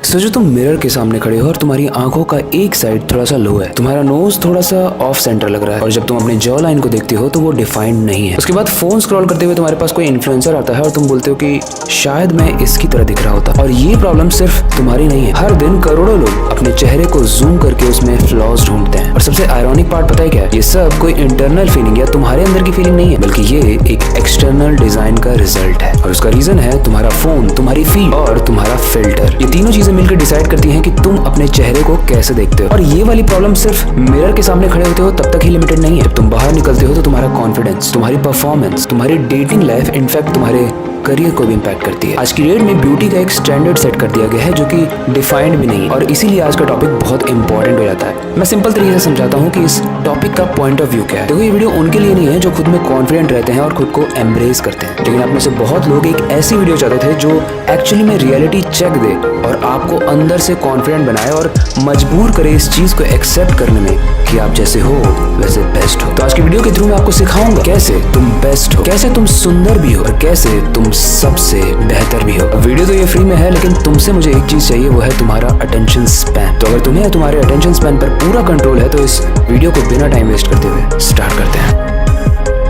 सोचो तुम मिरर के सामने खड़े हो और तुम्हारी आंखों का एक साइड थोड़ा सा लो है, तुम्हारा नोज थोड़ा सा ऑफ सेंटर लग रहा है और जब तुम अपने जॉ लाइन को देखते हो तो वो डिफाइंड नहीं है। उसके बाद फोन स्क्रॉल करते हुए तुम्हारे पास कोई इन्फ्लुएंसर आता है और तुम बोलते हो कि शायद मैं इसकी तरह दिख रहा होता। और ये प्रॉब्लम सिर्फ तुम्हारी नहीं है, हर दिन करोड़ों लोग अपने चेहरे को जूम करके उसमें फ्लॉज ढूंढते हैं। और सबसे आयरॉनिक पार्ट पता है क्या है? ये सब कोई इंटरनल फीलिंग या तुम्हारे अंदर की फीलिंग नहीं है, बल्कि ये एक एक्सटर्नल डिजाइन का रिजल्ट है। और उसका रीजन है तुम्हारा फोन, तुम्हारी फीड और तुम्हारा फिल्टर। ये तीनों चीजें मिलकर डिसाइड करती हैं कि तुम अपने चेहरे को कैसे देखते हो। और ये वाली प्रॉब्लम सिर्फ मिरर के सामने खड़े होते हो तब तक ही लिमिटेड नहीं है। जब तुम बाहर निकलते हो तो तुम्हारा कॉन्फिडेंस, तुम्हारी परफॉर्मेंस, तुम्हारी डेटिंग लाइफ, इनफैक्ट तुम्हारे करियर को भी इम्पैक्ट करती है। आज की डेट में ब्यूटी का एक स्टैंडर्ड सेट कर दिया गया है जो कि डिफाइंड भी नहीं, और इसीलिए आज का टॉपिक बहुत इंपॉर्टेंट हो जाता है। मैं सिंपल तरीके से समझाता हूँ कि इस टॉपिक का पॉइंट ऑफ व्यू क्या है। देखो, ये वीडियो उनके लिए नहीं है जो खुद में कॉन्फिडेंट रहते हैं और खुद को एम्ब्रेस करते हैं, लेकिन आप में से बहुत लोग एक ऐसी वीडियो चाहते थे जो एक्चुअली में रियलिटी चेक दे और आपको अंदर से कॉन्फिडेंट बनाए और मजबूर करे इस चीज को एक्सेप्ट करने में कि आप जैसे हो वैसे बेस्ट हो। तो आज की वीडियो के थ्रू मैं आपको सिखाऊंगा कैसे तुम बेस्ट हो, कैसे तुम सुंदर भी हो और कैसे तुम सबसे बेहतर भी हो। वीडियो तो ये फ्री में है, लेकिन तुमसे मुझे एक चीज चाहिए, वो है तुम्हारा अटेंशन स्पैन। तो अगर तुम्हें तुम्हारे अटेंशन स्पैन पर पूरा कंट्रोल है तो इस वीडियो को बिना टाइम वेस्ट करते हुए स्टार्ट करते हैं।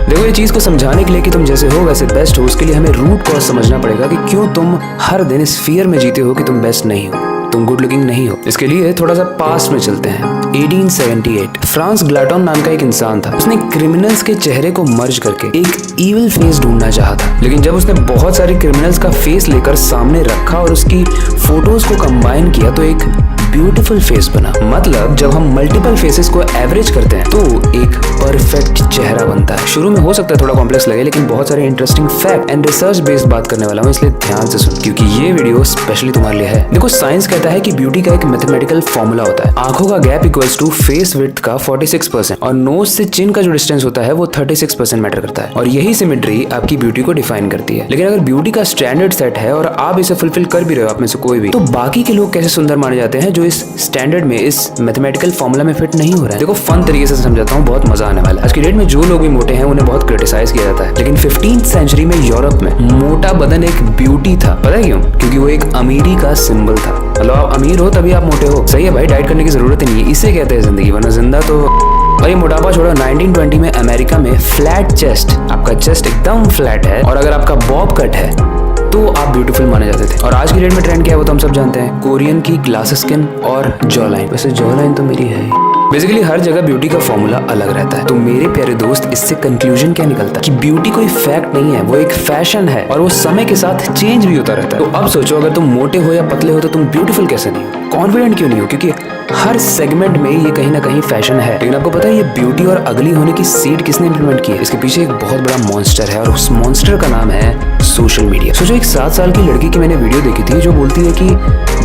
देखो, ये चीज को समझाने के लिए कि तुम जैसे हो वैसे बेस्ट हो, उसके लिए हमें रूट कॉज समझना पड़ेगा कि क्यों तुम हर दिन इस फियर में जीते हो कि तुम बेस्ट नहीं हो, तुम गुड लुकिंग नहीं हो। इसके लिए थोड़ा सा पास्ट में चलते हैं। 1878 फ्रांस ग्लाटोन नाम का एक इंसान था। उसने क्रिमिनल्स के चेहरे को मर्ज करके एक इविल फेस ढूंढना चाहा था, लेकिन जब उसने बहुत सारे क्रिमिनल्स का फेस लेकर सामने रखा और उसकी फोटोज को कंबाइन किया तो एक ब्यूटीफुल फेस बना। मतलब जब हम मल्टीपल फेसेस को एवरेज करते हैं तो एक परफेक्ट चेहरा बनता है। शुरू में हो सकता है थोड़ा कॉम्प्लेक्स लगे, लेकिन बहुत सारे interesting fact and research based बात करने वाला हूँ, इसलिए ध्यान से सुन क्योंकि ये वीडियो स्पेशली तुम्हारे लिए है। देखो, साइंस कहता है कि ब्यूटी का एक मैथमेटिकल फॉर्मूला होता है। आंखों का gap equals to face width का 46% और नोज से चिन का जो डिस्टेंस होता है वो 36% मैटर करता है। और यही सिमेट्री आपकी ब्यूटी को डिफाइन करती है। लेकिन अगर ब्यूटी का स्टैंडर्ड सेट है और आप इसे फुलफिल कर भी रहे हो आप में से कोई भी, तो बाकी के लोग कैसे सुंदर माने जाते हैं जो इस स्टैंडर्ड में, इस मैथमेटिकल फॉर्मूला में फिट नहीं हो रहा है। देखो, फन तरीके से समझाता हूँ, बहुत मजा आने वाला है। आज की डेट में जो लोग भी मोटे हैं उन्हें बहुत क्रिटिसाइज किया जाता है, लेकिन 15th सेंचुरी में यूरोप में मोटा बदन एक ब्यूटी था। पता है क्यों? क्योंकि वो एक अमीरी का सिंबल था। मतलब आप अमीर हो तभी आप मोटे हो। सही है भाई, डाइट करने की जरूरत ही नहीं है, इसे कहते हैं जिंदगी, वरना जिंदा तो भाई। मोटापा छोड़ो, 1920 में अमेरिका में फ्लैट चेस्ट, आपका चेस्ट एकदम फ्लैट है और अगर आपका बॉब कट है तो आप ब्यूटीफुल माने जाते थे। और आज की डेट में ट्रेंड क्या है वो तो हम सब जानते हैं, कोरियन की ग्लास स्किन और जॉ लाइन। वैसे जॉ लाइन तो मेरी है। बेसिकली हर जगह ब्यूटी का फॉर्मूला अलग रहता है। तो मेरे प्यारे दोस्त, इससे कंक्लूजन क्या निकलता है कि ब्यूटी कोई फैक्ट नहीं है, वो एक फैशन है और वो समय के साथ चेंज भी होता रहता है। तो अब सोचो, अगर तुम मोटे हो या पतले हो तो तुम ब्यूटीफुल कैसे नहीं हो, कॉन्फिडेंट क्यों नहीं हो? क्योंकि हर सेगमेंट में ये कहीं ना कहीं फैशन है। लेकिन आपको पता है ये ब्यूटी और अगली होने की सीड किसने इंप्लीमेंट की है? इसके पीछे एक बहुत बड़ा मॉन्स्टर है और उस मॉन्स्टर का नाम है सोशल मीडिया। सोचो, एक 7 साल की लड़की की मैंने वीडियो देखी थी जो बोलती है कि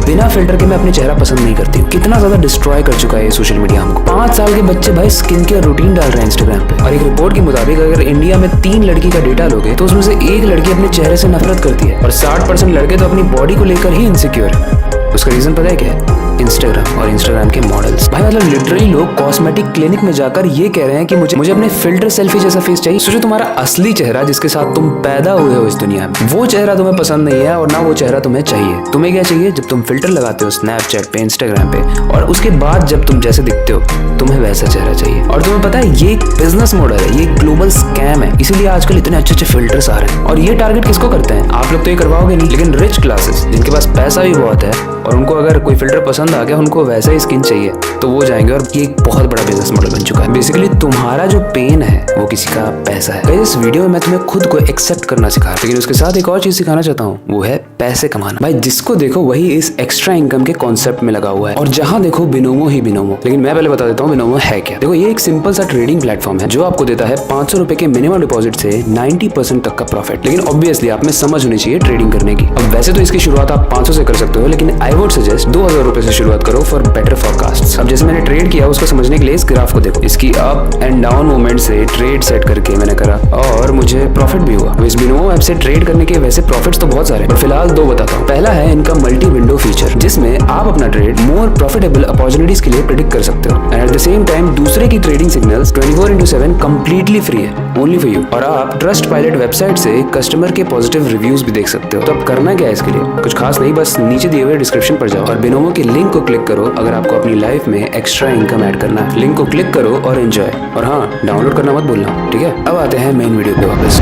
बिना फिल्टर के मैं अपने चेहरा पसंद नहीं करती हूँ। कितना ज्यादा डिस्ट्रॉय कर चुका है ये सोशल मीडिया हमको। 5 साल के बच्चे भाई स्किन केयर रूटीन डाल रहे हैं इंस्टाग्राम पे। और एक रिपोर्ट के मुताबिक अगर इंडिया में 3 लड़की का डेटा लोगे तो उसमें से 1 लड़की अपने चेहरे से नफरत करती है और 60% लड़के तो अपनी बॉडी को लेकर ही इनसिक्योर है। उसका रीजन पता है क्या है? इंस्टाग्राम और इंस्टाग्राम के मॉडल्स। भाई मतलब लिटरली लोग कॉस्मेटिक क्लिनिक में जाकर ये कह रहे हैं कि मुझे अपने फिल्टर सेल्फी जैसा फेस चाहिए। सोचो, तुम्हारा असली चेहरा जिसके साथ तुम पैदा हुए हो इस दुनिया में, वो चेहरा तुम्हें पसंद नहीं है और ना वो चेहरा तुम्हें चाहिए। तुम्हें क्या चाहिए? जब तुम फिल्टर लगाते हो स्नैपचैट पे, इंस्टाग्राम पे, और उसके बाद जब तुम जैसे दिखते हो तुम्हें वैसा चेहरा चाहिए। और तुम्हें पता है ये एक बिजनेस मॉडल है, ये ग्लोबल स्कैम है। इसीलिए आजकल इतने अच्छे अच्छे फिल्टर्स आ रहे हैं। और ये टारगेट किसको करते हैं? आप लोग तो ये करवाओगे नहीं, लेकिन रिच क्लासेस जिनके पास पैसा भी बहुत है और उनको अगर कोई फिल्टर पसंद आ गया, उनको वैसा ही स्किन चाहिए, तो वो जाएंगे और ये एक बहुत बड़ा बिजनेस मॉडल बन चुका है। बेसिकली तुम्हारा जो पेन है वो किसी का पैसा है। इस वीडियो में मैं तुम्हें खुद को एक्सेप्ट करना सिखा रहा हूं, लेकिन उसके साथ एक और चीज सिखाना चाहता हूँ, वो है पैसे कमाना। भाई जिसको देखो वही इस एक्स्ट्रा इनकम के कॉन्सेप्ट में लगा हुआ है और जहां देखो बिनोमो ही बिनोमो। लेकिन मैं पहले बता देता हूँ बिनोमो है क्या। देखो, ये एक सिंपल सा ट्रेडिंग प्लेटफॉर्म है जो आपको देता है 500 रुपए के मिनिमम डिपॉजिट से 90% तक का प्रॉफिट। लेकिन ऑब्वियसली आप में समझ होनी चाहिए ट्रेडिंग करने की। अब वैसे तो इसकी शुरुआत आप 500 से कर सकते हो, लेकिन आई वुड सजेस्ट 2000 रुपए से शुरुआत करो फॉर बेटर फॉरकास्ट। अब जैसे मैंने ट्रेड किया उसको समझने के लिए इस ग्राफ को देखो, इसकी अप एंड डाउन मूवमेंट से ट्रेड सेट करके मैंने करा और मुझे प्रॉफिट भी हुआ। इस बिनोमो ऐप से ट्रेड करने के वैसे प्रॉफिट्स तो बहुत सारे, पर फिलहाल दो बताता हूँ। पहला है इनका मल्टी विंडो फीचर, जिसमें आप अपना ट्रेड मोर प्रॉफिटेबल अपॉर्चुनिटीज के लिए प्रेडिक्ट कर सकते हो and at the same time दूसरे की ट्रेडिंग सिग्नल्स 24/7 कंप्लीटली फ्री है, ओनली फॉर यू। और आप ट्रस्ट पायलट वेबसाइट से कस्टमर के पॉजिटिव रिव्यूज भी देख सकते हो। तो अब करना क्या है इसके लिए? कुछ खास नहीं, बस नीचे दिए हुए डिस्क्रिप्शन पर जाओ और बिनोमो के लिंक को क्लिक करो अगर आपको अपनी लाइफ में एक्स्ट्रा इनकम ऐड करना है। लिंक को क्लिक करो और एंजॉय। और हाँ, डाउनलोड करना मत भूलना, ठीक है? अब आते हैं मेन वीडियो पे वापस।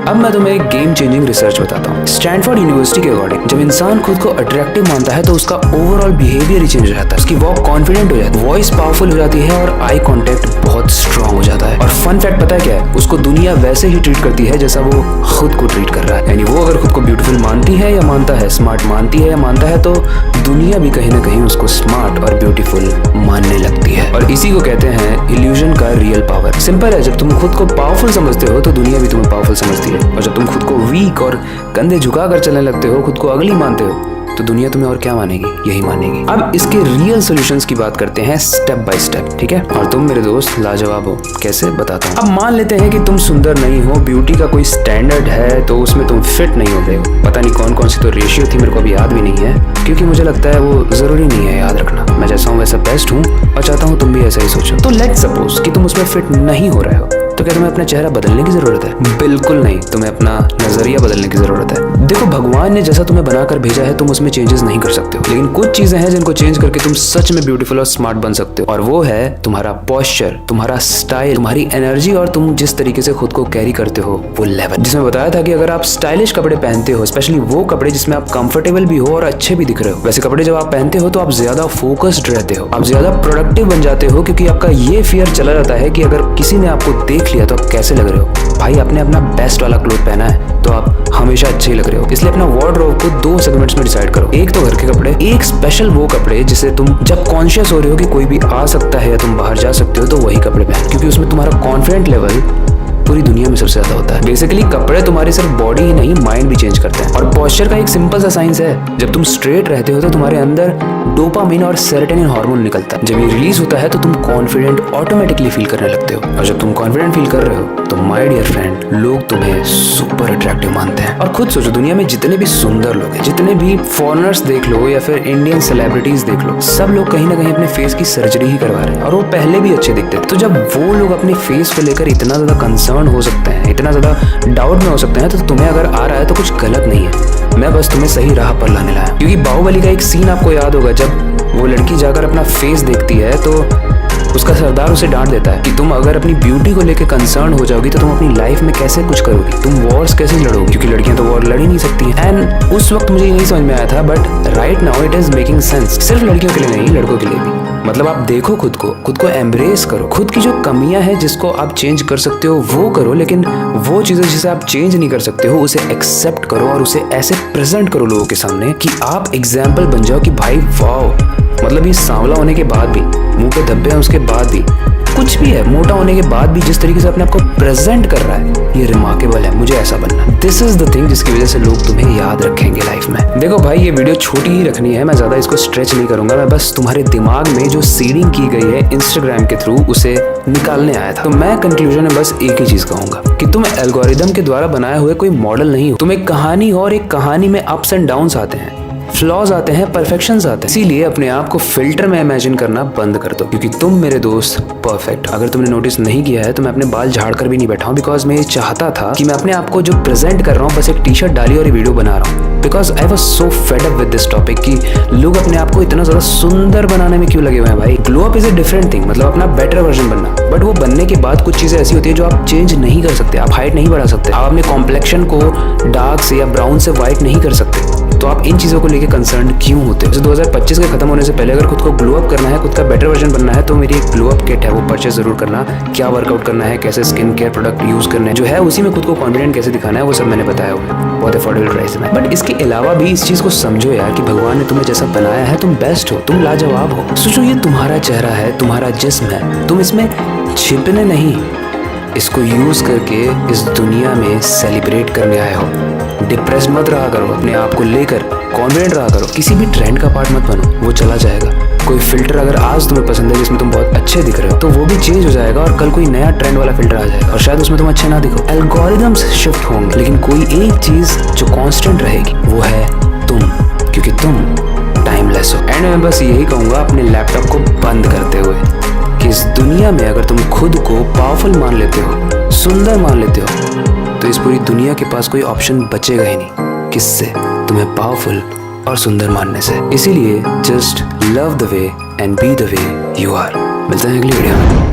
अब मैं तुम्हें एक गेम चेंजिंग रिसर्च बताता हूँ। स्टैनफोर्ड यूनिवर्सिटी के अकॉर्डिंग जब इंसान खुद को अट्रैक्टिव मानता है तो उसका ओवरऑल बिहेवियर ही चेंज हो जाता है। उसकी वॉक कॉन्फिडेंट हो जाती है, वॉइस पावरफुल हो जाती है और आई कांटेक्ट बहुत स्ट्रांग हो जाता है। और फन फैक्ट पता है क्या है? उसको दुनिया वैसे ही ट्रीट करती है जैसा वो खुद को ट्रीट कर रहा है। यानी वो अगर खुद को ब्यूटीफुल मानती है या मानता है, स्मार्ट मानती है या मानता है, तो दुनिया भी कहीं ना कहीं उसको स्मार्ट और ब्यूटीफुल मानने लगती है। और इसी को कहते हैं इल्यूजन का रियल पावर। सिंपल है, जब तुम खुद को पावरफुल समझते हो तो दुनिया भी तुम्हें पावरफुल समझती है, और जब तुम खुद को वीक और कंधे झुकाकर चलने लगते हो, खुद को अगली मानते हो, तो दुनिया तुम्हें और क्या मानेगी? यही मानेगी। अब इसके रियल सॉल्यूशंस की बात करते हैं स्टेप बाय स्टेप, ठीक है? और तुम मेरे दोस्त लाजवाब हो, कैसे बताता हूँ। अब मान लेते हैं कि तुम सुंदर नहीं हो, ब्यूटी का कोई स्टैंडर्ड है तो उसमें तुम फिट नहीं हो गए हो। पता नहीं कौन कौन सी तो रेशियो थी, मेरे को अभी याद भी नहीं है, क्योंकि मुझे लगता है वो जरूरी नहीं है याद रखना। मैं जैसा हूँ वैसा बेस्ट हूँ और चाहता हूँ तुम भी ऐसा ही सोचो। तो लेट्स सपोज कि तुम उसमें फिट नहीं हो रहे हो, तो क्या तुम्हें अपना चेहरा बदलने की जरूरत है? बिल्कुल नहीं, तुम्हें अपना नजरिया बदलने की जरूरत है। देखो, भगवान ने जैसा तुम्हें बनाकर भेजा है तुम उसमें चेंजेस नहीं कर सकते हो, लेकिन कुछ चीजें हैं जिनको चेंज करके तुम सच में ब्यूटीफुल और स्मार्ट बन सकते हो। और वो है तुम्हारा पोस्चर, तुम्हारा स्टाइल, तुम्हारी एनर्जी और तुम जिस तरीके से खुद को कैरी करते हो वो लेवल। जिसमें बताया था कि अगर आप स्टाइलिश कपड़े पहनते हो, स्पेशली वो कपड़े जिसमें आप कंफर्टेबल भी हो और अच्छे भी दिख रहे हो, वैसे कपड़े जब आप पहनते हो तो आप ज्यादा फोकस्ड रहते हो, आप ज्यादा प्रोडक्टिव बन जाते हो, क्योंकि आपका ये फियर चला जाता है कि अगर किसी ने आपको देख लिया तो आप कैसे लग रहे हो। भाई, आपने अपना बेस्ट वाला क्लोथ पहना है तो आप हमेशा अच्छे ही लग रहे हो। इसलिए अपना वार्डरोब को 2 सेगमेंट्स में डिसाइड करो। एक तो घर के कपड़े, एक स्पेशल वो कपड़े जिसे तुम जब कॉन्शियस हो रहे हो कि कोई भी आ सकता है या तुम बाहर जा सकते हो तो वही कपड़े पहन, क्योंकि उसमें तुम्हारा कॉन्फिडेंट लेवल पूरी दुनिया में सबसे ज्यादा होता है। बेसिकली कपड़े तुम्हारी सिर्फ बॉडी ही नहीं, माइंड भी चेंज करते हैं। और पोस्चर का एक सिंपल सा साइंस है, जब तुम स्ट्रेट रहते हो तो तुम्हारे अंदर डोपामिन और सेरोटोनिन हार्मोन निकलता है। जब ये रिलीज होता है तो तुम कॉन्फिडेंट ऑटोमेटिकली फील करने लगते हो, और जब तुम कॉन्फिडेंट फील कर रहे हो तो माय डियर फ्रेंड, लोग तुम्हें सुपर अट्रैक्टिव मानते हैं। और खुद सोचो, दुनिया में जितने भी सुंदर लोग हैं, जितने भी फॉरेनर्स देख लो या फिर इंडियन सेलिब्रिटीज देख लो, सब लोग कहीं ना कहीं अपने फेस की सर्जरी ही करवा रहे हैं, और वो पहले भी अच्छे दिखते थे। तो जब वो लोग अपने फेस को लेकर इतना ज्यादा कंसर्न हो सकते हैं, इतना ज्यादा डाउट में हो सकते हैं, तो तुम्हें अगर आ रहा है तो कुछ गलत नहीं है। मैं बस तुम्हें सही राह पर लाने लाया। क्योंकि बाहुबली का एक सीन आपको याद होगा, जब वो लड़की जाकर अपना फेस देखती है तो उसका सरदार उसे डांट देता है कि तुम अगर अपनी ब्यूटी को लेकर कंसर्न हो जाओगी तो तुम अपनी लाइफ में कैसे कुछ करोगी, तुम वॉर्स कैसे लड़ोगी, क्योंकि लड़कियां तो वॉर लड़ ही नहीं सकती हैं। एंड उस वक्त मुझे ये नहीं समझ में आया था, but right now it is making sense. सिर्फ लड़कियों के लिए नहीं, लड़कों के लिए भी। मतलब आप देखो, खुद को एम्ब्रेस करो, खुद की जो कमियां हैं जिसको आप चेंज कर सकते हो वो करो, लेकिन वो चीजें जिसे आप चेंज नहीं कर सकते हो उसे एक्सेप्ट करो और उसे ऐसे प्रेजेंट करो लोगों के सामने कि आप एग्जाम्पल बन जाओ कि भाई वाओ, मतलब ये सांवला होने के बाद भी, मुंह पे धब्बे हैं उसके बाद भी, कुछ भी है, मोटा होने के बाद भी जिस तरीके से अपने आप को प्रेजेंट कर रहा है, ये रिमार्केबल है। मुझे ऐसा बनना है। दिस इज द थिंग जिसकी वजह से लोग तुम्हें याद रखेंगे लाइफ में। देखो भाई, ये वीडियो छोटी ही रखनी है, मैं ज्यादा इसको स्ट्रेच नहीं करूंगा। मैं बस तुम्हारे दिमाग में जो सीडिंग की गई है इंस्टाग्राम के थ्रू उसे निकालने आया था। तो मैं कंक्लूजन में बस एक ही चीज कहूंगा कि तुम एल्गोरिदम के द्वारा बनाए हुए कोई मॉडल नहीं हो। तुम एक कहानी हो और एक कहानी में अप्स एंड डाउन्स आते हैं, फ्लॉज आते हैं, परफेक्शंस आते हैं। इसीलिए अपने आप को फिल्टर में इमेजिन करना बंद कर दो, क्योंकि तुम मेरे दोस्त परफेक्ट। अगर तुमने नोटिस नहीं किया है तो मैं अपने बाल झाड़ कर भी नहीं बैठा हूँ, बिकॉज मैं ये चाहता था कि मैं अपने आप को जो प्रेजेंट कर रहा हूँ, बस एक टी शर्ट डाली और ये वीडियो बना रहा हूँ, because I was so fed up with this topic कि लोग अपने आप को इतना ज्यादा सुंदर बनाने में क्यों लगे हुए हैं। भाई, glow up is a different thing, मतलब अपना बेटर वर्जन बनना, बट वो बनने के बाद कुछ चीजें ऐसी होती है जो आप चेंज नहीं कर सकते। आप हाइट नहीं बढ़ा सकते, आप अपने कॉम्प्लेक्शन को डार्क से या ब्राउन से व्हाइट नहीं कर सकते। तो आप इन चीजों को लेकर कंसर्न क्यों होते हैं? 2025 के खत्म होने से पहले अगर खुद को ग्लो अप करना है, खुद का बेटर वर्जन बनना है, तो मेरी एक ग्लो अप किट है, वो परचेज जरूर करना। क्या वर्कआउट करना है, कैसे स्किन केयर प्रोडक्ट यूज करना है, जो है उसी में खुद को कॉन्फिडेंट कैसे दिखाना है, वो सब मैंने बताया हुआ है बहुत अफोर्डेबल प्राइस में। बट इसके अलावा भी इस चीज को समझो यार कि भगवान ने तुम्हें जैसा बनाया है, तुम बेस्ट हो, तुम लाजवाब हो। सोचो, ये तुम्हारा चेहरा है, तुम्हारा जिस्म है, तुम इसमें छिपने नहीं, इसको यूज करके इस दुनिया में सेलिब्रेट करने आए हो। डिप्रेस मत रहा करो अपने आप को लेकर। कॉन्फिडेंट रहा करो, किसी भी ट्रेंड का पार्ट मत बनो, वो चला जाएगा। कोई फिल्टर अगर आज तुम्हें पसंद है जिसमें तुम बहुत अच्छे दिख रहे हो, तो वो भी चेंज हो जाएगा और कल कोई नया ट्रेंड वाला फिल्टर आ जाएगा और शायद उसमें तुम अच्छे ना दिखो। एल्गोरिदम्स शिफ्ट होंगे, लेकिन कोई एक चीज जो कांस्टेंट रहेगी वो है तुम, क्योंकि तुम टाइमलेस हो। एंड मैं बस यही कहूंगा अपने लैपटॉप को बंद करते हुए कि इस दुनिया में अगर तुम खुद को पावरफुल मान लेते हो, सुंदर मान लेते हो, तो इस पूरी दुनिया के पास कोई ऑप्शन बचेगा ही नहीं किससे, तुम्हें पावरफुल और सुंदर मानने से। इसीलिए just love the way and be the way you are. मिलते हैं अगली वीडियो में।